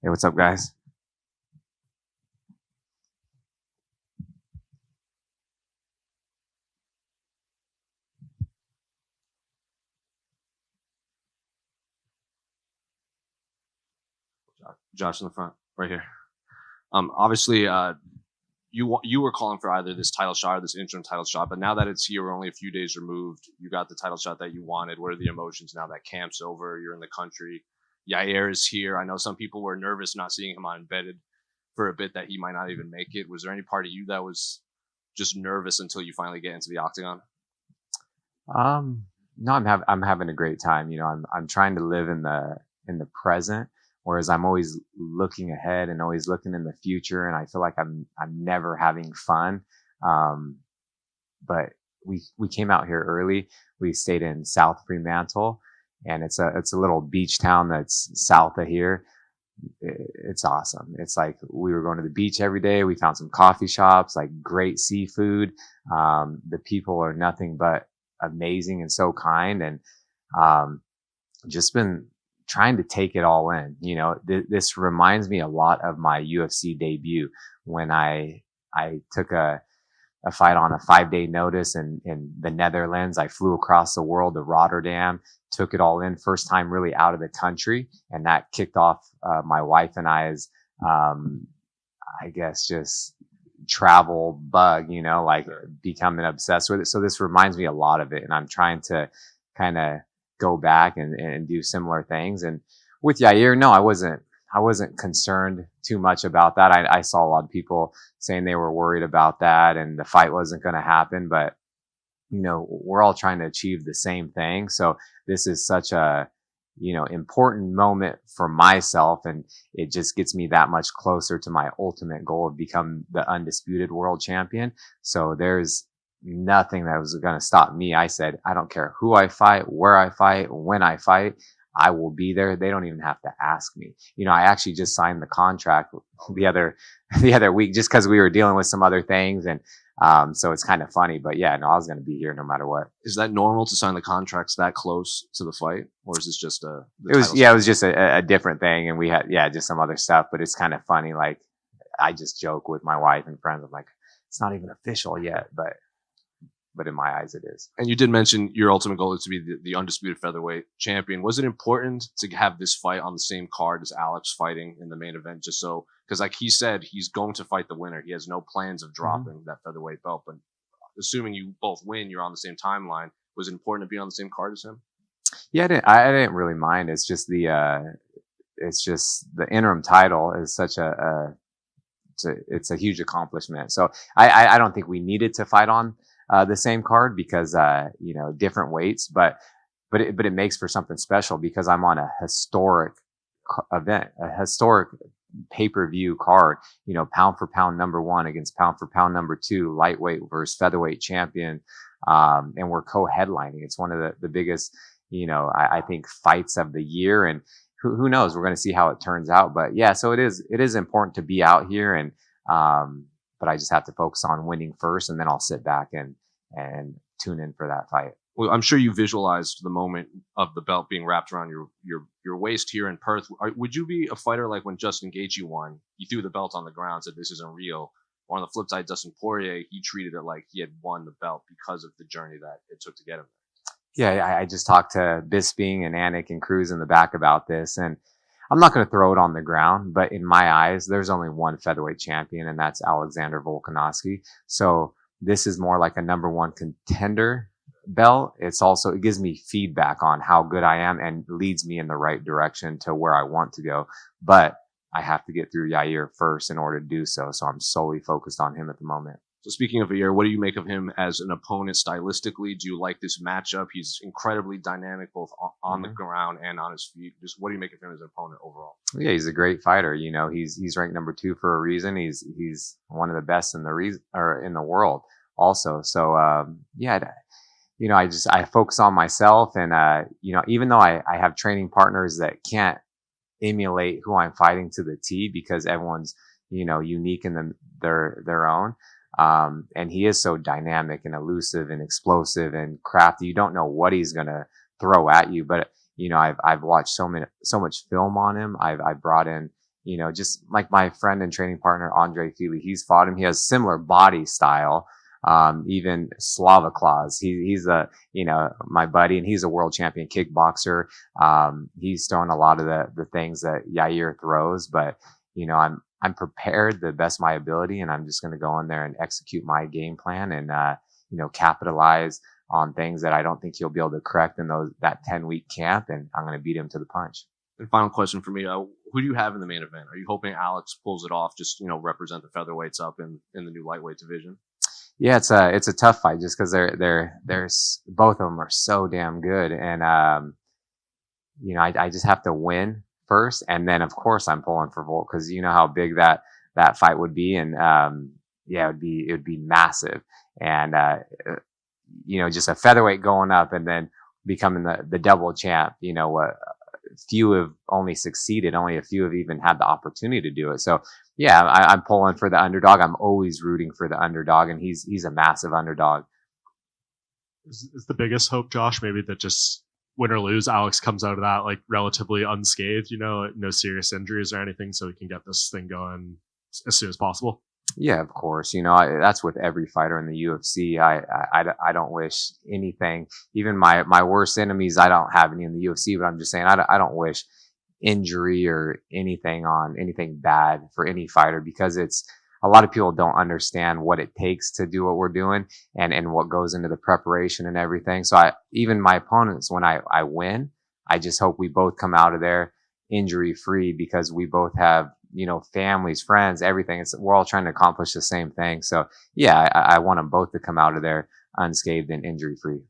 Hey, what's up, guys? Josh in the front, right here. Obviously, you were calling for either this title shot or this interim title shot, but now that it's here, we're only a few days removed. You got the title shot that you wanted. What are the emotions now that camp's over? You're in the country. Yair is here. I know some people were nervous not seeing him on embedded for a bit that he might not even make it. Was there any part of you that was just nervous until you finally get into the octagon? No, I'm having a great time. I'm trying to live in the present, whereas I'm always looking ahead and always looking in the future, and I feel like I'm never having fun. Um, but we came out here early. We stayed in South Fremantle, and it's a little beach town that's south of here. It's awesome. It's like we were going to the beach every day. We found some coffee shops, like great seafood. The people are nothing but amazing and so kind, and um, just been trying to take it all in. This reminds me a lot of my UFC debut when I took a fight on a 5-day notice in the Netherlands. I flew across the world to Rotterdam, took it all in, first time really out of the country. And that kicked off my wife and I's, I guess, just travel bug, like becoming obsessed with it. So this reminds me a lot of it. And I'm trying to kind of go back and do similar things. And with Yair, no, I wasn't concerned too much about that. I saw a lot of people saying they were worried about that and the fight wasn't going to happen, but we're all trying to achieve the same thing. So this is such a, important moment for myself, and it just gets me that much closer to my ultimate goal of become the undisputed world champion. So there's nothing that was going to stop me. I said, I don't care who I fight, where I fight, when I fight. I will be there. They don't even have to ask me. I actually just signed the contract the other the other week just because we were dealing with some other things, and so it's kind of funny. But yeah, no, I was going to be here no matter what. Is that normal to sign the contracts that close to the fight, or is this just a? It was just a different thing, and we had just some other stuff. But it's kind of funny. Like I just joke with my wife and friends. I'm like, it's not even official yet, but in my eyes it is. And you did mention your ultimate goal is to be the undisputed featherweight champion. Was it important to have this fight on the same card as Alex fighting in the main event, just so, because like he said, he's going to fight the winner. He has no plans of dropping that featherweight belt, but assuming you both win, you're on the same timeline. Was it important to be on the same card as him? Yeah, I didn't really mind. It's just the interim title is such it's a huge accomplishment. So I don't think we needed to fight on the same card because different weights, but it makes for something special because I'm on a historic event, a historic pay-per-view card. Pound for pound number one against pound for pound number two, lightweight versus featherweight champion, and we're co-headlining. It's one of the biggest, I think fights of the year, and who knows? We're going to see how it turns out. But yeah, so it is important to be out here, and but I just have to focus on winning first, and then I'll sit back and tune in for that fight. Well, I'm sure you visualized the moment of the belt being wrapped around your waist here in Perth. Would you be a fighter like when Justin Gaethje won? He threw the belt on the ground, said this isn't real. Or on the flip side, Dustin Poirier, he treated it like he had won the belt because of the journey that it took to get him there. Yeah, I just talked to Bisping and Anik and Cruz in the back about this, and I'm not going to throw it on the ground, but in my eyes, there's only one featherweight champion, and that's Alexander Volkanovski. So this is more like a number one contender belt. It gives me feedback on how good I am and leads me in the right direction to where I want to go. But I have to get through Yair first in order to do so. So I'm solely focused on him at the moment. So speaking of Yair, what do you make of him as an opponent stylistically? Do you like this matchup? He's incredibly dynamic both on the ground and on his feet. Just what do you make of him as an opponent overall? Yeah, he's a great fighter. He's ranked number 2 for a reason. He's one of the best in the world also. So I focus on myself, and even though I have training partners that can't emulate who I'm fighting to the T because everyone's unique in their own. And he is so dynamic and elusive and explosive and crafty. You don't know what he's gonna throw at you, but I've watched so much film on him. I've brought in just like my friend and training partner, Andre Feely, he's fought him. He has similar body style. Even Slava Claus, he's my buddy, and he's a world champion kickboxer. He's throwing a lot of the things that Yair throws, but I'm prepared the best of my ability, and I'm just going to go in there and execute my game plan and, capitalize on things that I don't think he'll be able to correct in that 10-week camp. And I'm going to beat him to the punch. And final question for me, who do you have in the main event? Are you hoping Alex pulls it off, just, represent the featherweights up in the new lightweight division? Yeah, it's a tough fight just because they're both of them are so damn good. And, I just have to win first. And then of course I'm pulling for Volk because you know how big that fight would be. And, it would be massive. And, just a featherweight going up and then becoming the double champ, few have only succeeded. Only a few have even had the opportunity to do it. So yeah, I'm pulling for the underdog. I'm always rooting for the underdog, and he's a massive underdog. Is the biggest hope, Josh, maybe that just win or lose, Alex comes out of that like relatively unscathed, no serious injuries or anything, so we can get this thing going as soon as possible? Yeah, of course. That's with every fighter in the UFC. I don't wish anything. Even my worst enemies, I don't have any in the UFC, but I'm just saying I don't wish injury or anything bad for any fighter, because it's a lot of people don't understand what it takes to do what we're doing and what goes into the preparation and everything. So even my opponents, when I win, I just hope we both come out of there injury free, because we both have, families, friends, everything. We're all trying to accomplish the same thing. So yeah, I want them both to come out of there unscathed and injury free.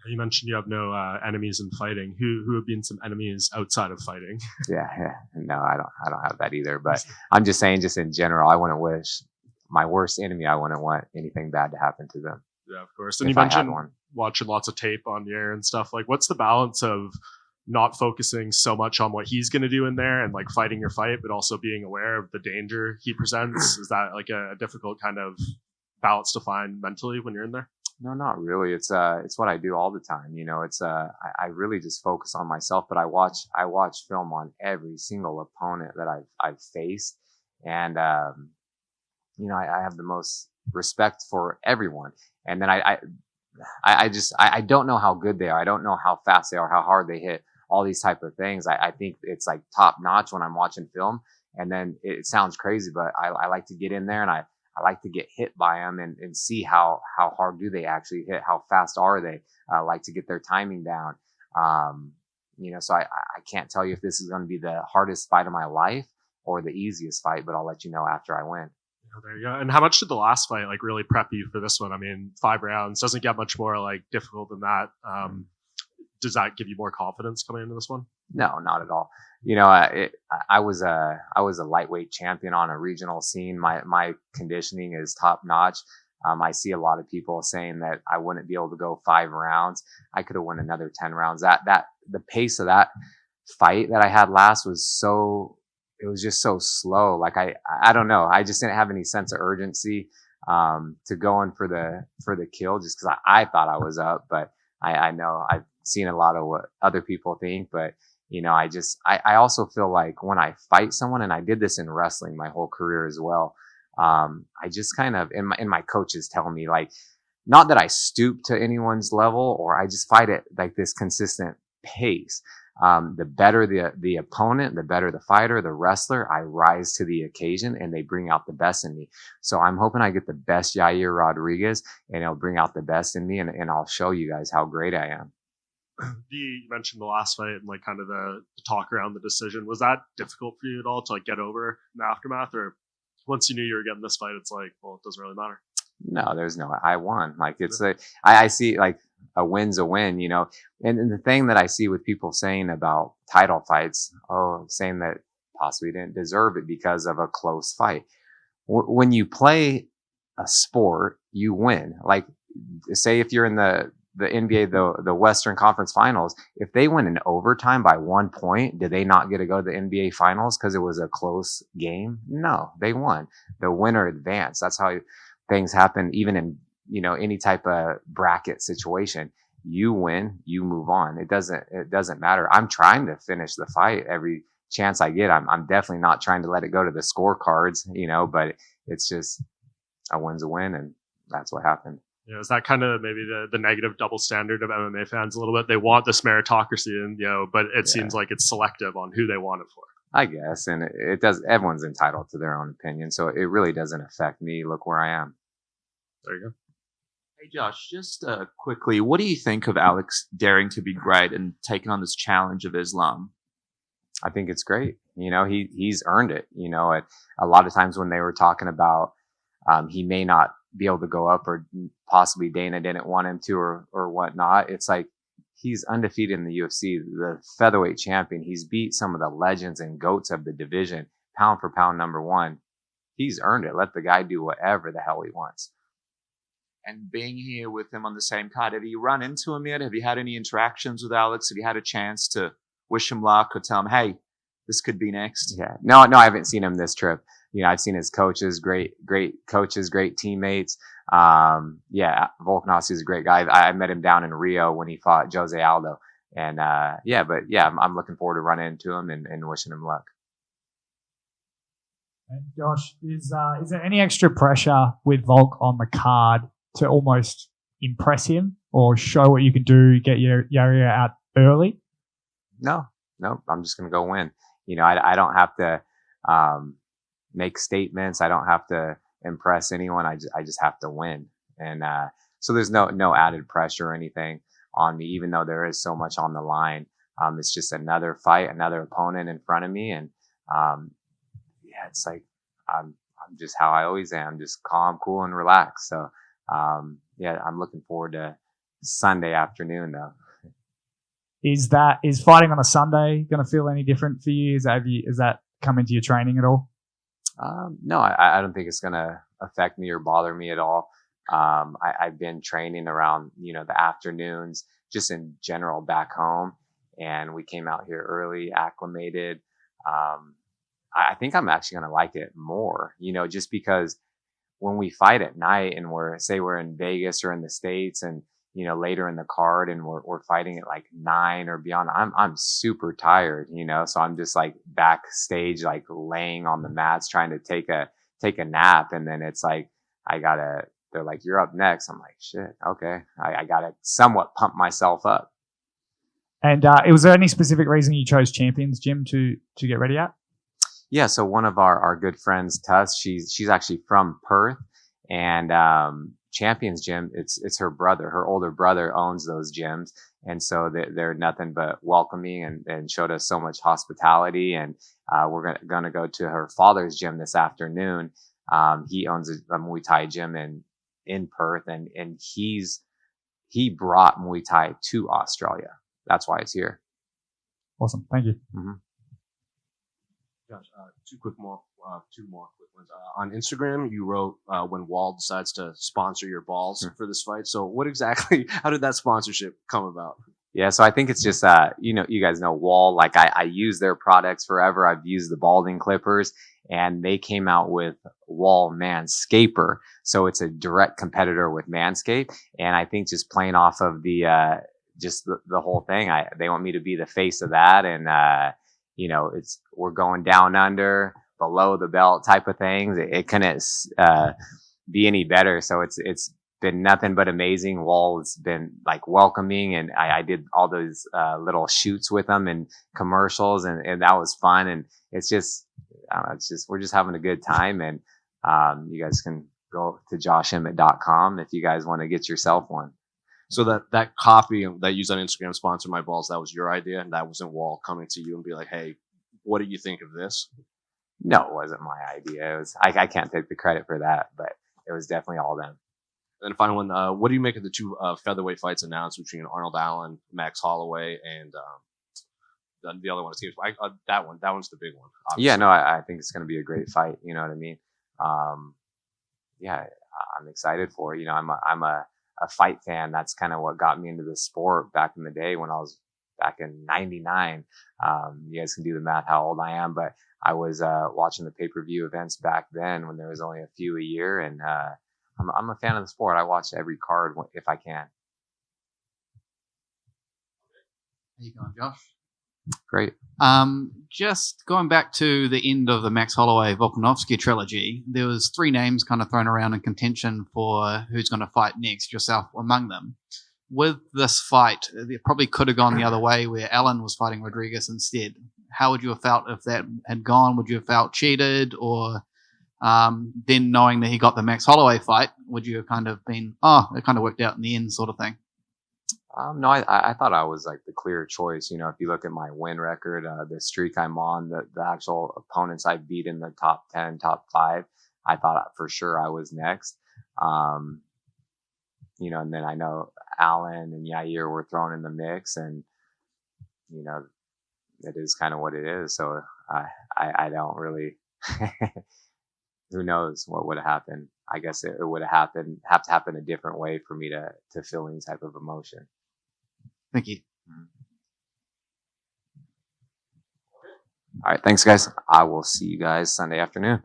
You mentioned you have no enemies in fighting. Who have been some enemies outside of fighting? Yeah. No, I don't have that either. But I'm just saying, just in general, I wouldn't wish my worst enemy. I wouldn't want anything bad to happen to them. Yeah, of course. And you mentioned watching lots of tape on the air and stuff. Like, what's the balance of not focusing so much on what he's going to do in there and like fighting your fight, but also being aware of the danger he presents? Is that like a difficult kind of balance to find mentally when you're in there? No, not really. It's what I do all the time. I really just focus on myself, but I watch film on every single opponent that I've faced. And, I have the most respect for everyone. And then I don't know how good they are. I don't know how fast they are, how hard they hit, all these type of things. I think it's like top notch when I'm watching film. And then it sounds crazy, but I like to get in there and I like to get hit by them and see how hard do they actually hit, how fast are they, like to get their timing down. So I can't tell you if this is going to be the hardest fight of my life or the easiest fight, but I'll let you know after I win. Oh, there you go. And how much did the last fight like really prep you for this one? I mean, 5 rounds doesn't get much more like difficult than that. Does that give you more confidence coming into this one? No, not at all. I was a lightweight champion on a regional scene. My conditioning is top notch. I see a lot of people saying that I wouldn't be able to go 5 rounds. I could have won another 10 rounds. That the pace of that fight that I had last it was just so slow. Like I don't know. I just didn't have any sense of urgency to go in for the kill, just because I thought I was up. But I know I've seen a lot of what other people think, but I also feel like when I fight someone, and I did this in wrestling my whole career as well. I just kind of, and my coaches tell me, like, not that I stoop to anyone's level, or I just fight at like this consistent pace. The better the opponent, the better the fighter, the wrestler, I rise to the occasion and they bring out the best in me. So I'm hoping I get the best Yair Rodriguez and it'll bring out the best in me, and I'll show you guys how great I am. You mentioned the last fight and like kind of the talk around the decision. Was that difficult for you at all to like get over in the aftermath, or once you knew you were getting this fight, it's like, well, it doesn't really matter? No, there's no, I won. Like it's I see like a win's a win, and the thing that I see with people saying about title fights, saying that possibly didn't deserve it because of a close fight. When you play a sport, you win. Like say if you're in the NBA, the Western Conference Finals, if they win in overtime by 1 point, did they not get to go to the NBA Finals because it was a close game? No, they won. The winner advanced. That's how things happen, even in any type of bracket situation. You win, you move on. It doesn't matter. I'm trying to finish the fight every chance I get, I'm definitely not trying to let it go to the scorecards, but it's just a win's a win, and that's what happened. Yeah, is that kind of maybe the negative double standard of MMA fans a little bit? They want this meritocracy, and but it seems like it's selective on who they want it for. I guess, and it does. Everyone's entitled to their own opinion, so it really doesn't affect me. Look where I am. There you go. Hey Josh, just quickly, what do you think of Alex daring to be great and taking on this challenge of Islam? I think it's great. He's earned it. A lot of times when they were talking about he may not be able to go up, or possibly Dana didn't want him to, or whatnot, it's like he's undefeated in the UFC, the featherweight champion. He's beat some of the legends and goats of the division, pound for pound #1. He's earned it. Let the guy do whatever the hell he wants. And being here with him on the same card, have you run into him yet? Have you had any interactions with Alex? Have you had a chance to wish him luck or tell him, hey, this could be next? Yeah. No, I haven't seen him this trip. I've seen his coaches, great coaches, great teammates. Volkanovski is a great guy. I met him down in Rio when he fought Jose Aldo. And I'm looking forward to running into him and wishing him luck. And Josh, is there any extra pressure with Volk on the card to almost impress him or show what you can do, get Yair out early? No, I'm just going to go win. I don't have to make statements. I don't have to impress anyone. I just have to win. And so there's no added pressure or anything on me, even though there is so much on the line. It's just another fight, another opponent in front of me. And it's like I'm just how I always am, just calm, cool, and relaxed. So I'm looking forward to Sunday afternoon though. Is fighting on a Sunday going to feel any different for you? Is that come into your training at all? No, I don't think it's going to affect me or bother me at all. I've been training around, the afternoons, just in general back home. And we came out here early, acclimated. I think I'm actually going to like it more, just because when we fight at night and we're in Vegas or in the States and, later in the card and we're fighting at like 9 or beyond, I'm super tired, so I'm just like backstage, like laying on the mats, trying to take a nap. And then it's like, they're like, you're up next. I'm like, shit. Okay. I gotta somewhat pump myself up. And, was there any specific reason you chose Champions Gym to get ready at? Yeah. So one of our good friends, Tuss, she's actually from Perth, and, Champions Gym, it's her brother. Her older brother owns those gyms. And so they're nothing but welcoming and showed us so much hospitality. And we're going to go to her father's gym this afternoon. He owns a Muay Thai gym in Perth, and he brought Muay Thai to Australia. That's why it's here. Awesome. Thank you. Mm-hmm. Gosh, two more quick ones. On Instagram, you wrote when Wall decides to sponsor your balls for this fight. So how did that sponsorship come about? Yeah, so I think it's just, you guys know Wall. Like I use their products forever. I've used the balding clippers, and they came out with Wall Manscaper. So it's a direct competitor with Manscaped. And I think just playing off of the whole thing, they want me to be the face of that. And, we're going down under, below the belt type of things. It couldn't be any better. So it's been nothing but amazing. Wall's been like welcoming, and I did all those little shoots with them and commercials, and that was fun. And it's just, we're just having a good time. And you guys can go to joshemmett.com if you guys want to get yourself one. So that copy that you used on Instagram, sponsor my balls, that was your idea, and that wasn't Wall coming to you and be like, hey, what do you think of this? No, it wasn't my idea. It was I can't take the credit for that, but it was definitely all them. And then final one, what do you make of the two featherweight fights announced between Arnold Allen, Max Holloway, and the other one escapes? That one's the big one. Obviously. Yeah, no, I think it's going to be a great fight. You know what I mean? I'm excited for it. I'm a fight fan. That's kind of what got me into the sport back in the day when I was back in '99. You guys can do the math how old I am, but I was watching the pay-per-view events back then when there was only a few a year, and I'm a fan of the sport. I watch every card if I can. How you going, Josh? Great. Just going back to the end of the Max Holloway Volkanovski trilogy, there was 3 names kind of thrown around in contention for who's going to fight next, yourself among them. With this fight, it probably could have gone the other way where Allen was fighting Rodriguez instead. How would you have felt if that had gone? Would you have felt cheated? Or then knowing that he got the Max Holloway fight, would you have kind of been, it kind of worked out in the end sort of thing? No, I thought I was like the clear choice. If you look at my win record, the streak I'm on, the actual opponents I beat in the top 10, top 5, I thought for sure I was next. And then I know Allen and Yair were thrown in the mix, and it is kind of what it is. So I don't really. Who knows what would have happened? I guess it would have to happen a different way for me to feel any type of emotion. Thank you. All right. Thanks, guys. I will see you guys Sunday afternoon.